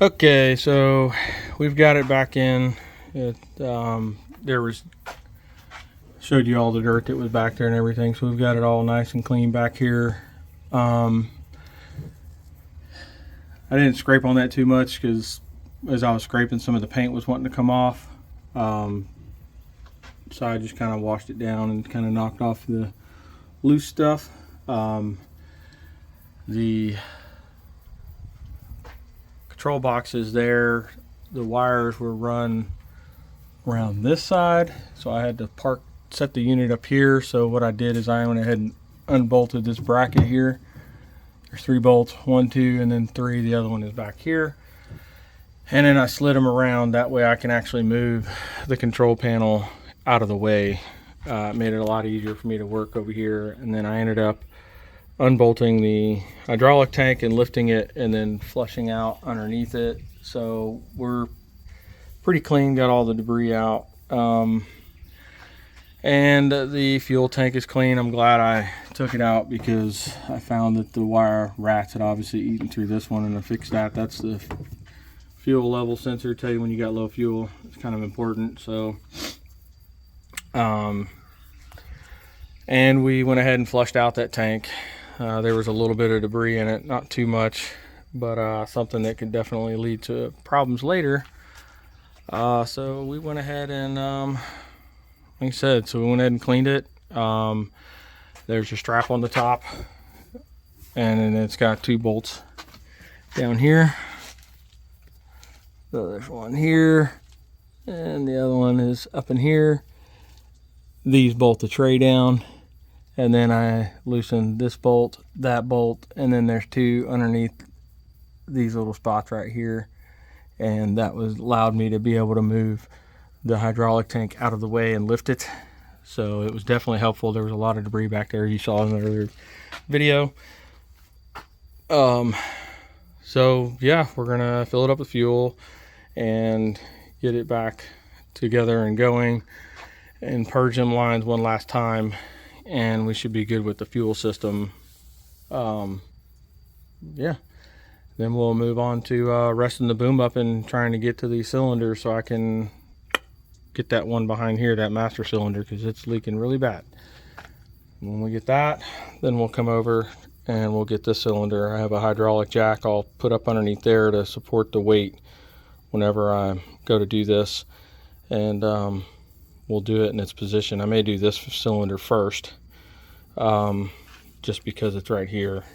Okay, so we've got it back in. There was showed you all the dirt that was back there and everything, so we've got it all nice and clean back here. I didn't scrape on that too much because as I was scraping, some of the paint was wanting to come off. So I just kind of washed it down and kind of knocked off the loose stuff. The control box is there. The wires were run around this side, so I had to set the unit up here. So what I did is I went ahead and unbolted this bracket here. There's 3 bolts, 1, 2, and then 3. The other one is back here. And then I slid them around. That way I can actually move the control panel out of the way. It made it a lot easier for me to work over here. And then I ended up unbolting the hydraulic tank and lifting it and then flushing out underneath it. So we're pretty clean, got all the debris out. And the fuel tank is clean. I'm glad I took it out because I found that the wire rats had obviously eaten through this one, and I fixed that. That's the fuel level sensor, tell you when you got low fuel. It's kind of important. So and we went ahead and flushed out that tank. There was a little bit of debris in it, not too much, but something that could definitely lead to problems later. So we went ahead and like I said, so we went ahead and cleaned it. There's your strap on the top, and then it's got 2 bolts down here. So there's one here, and the other one is up in here. These bolt the tray down, and then I loosened this bolt, that bolt, and then there's 2 underneath these little spots right here, and that allowed me to be able to move the hydraulic tank out of the way and lift it. So it was definitely helpful. There was a lot of debris back there, you saw in the earlier video. So yeah, we're gonna fill it up with fuel and get it back together and going and purge them lines one last time, and we should be good with the fuel system. Yeah, then we'll move on to resting the boom up and trying to get to these cylinders so I can get that one behind here, that master cylinder, because it's leaking really bad. When we get that, then we'll come over and we'll get this cylinder. I have a hydraulic jack I'll put up underneath there to support the weight whenever I go to do this, and we'll do it in its position. I may do this cylinder first, just because it's right here.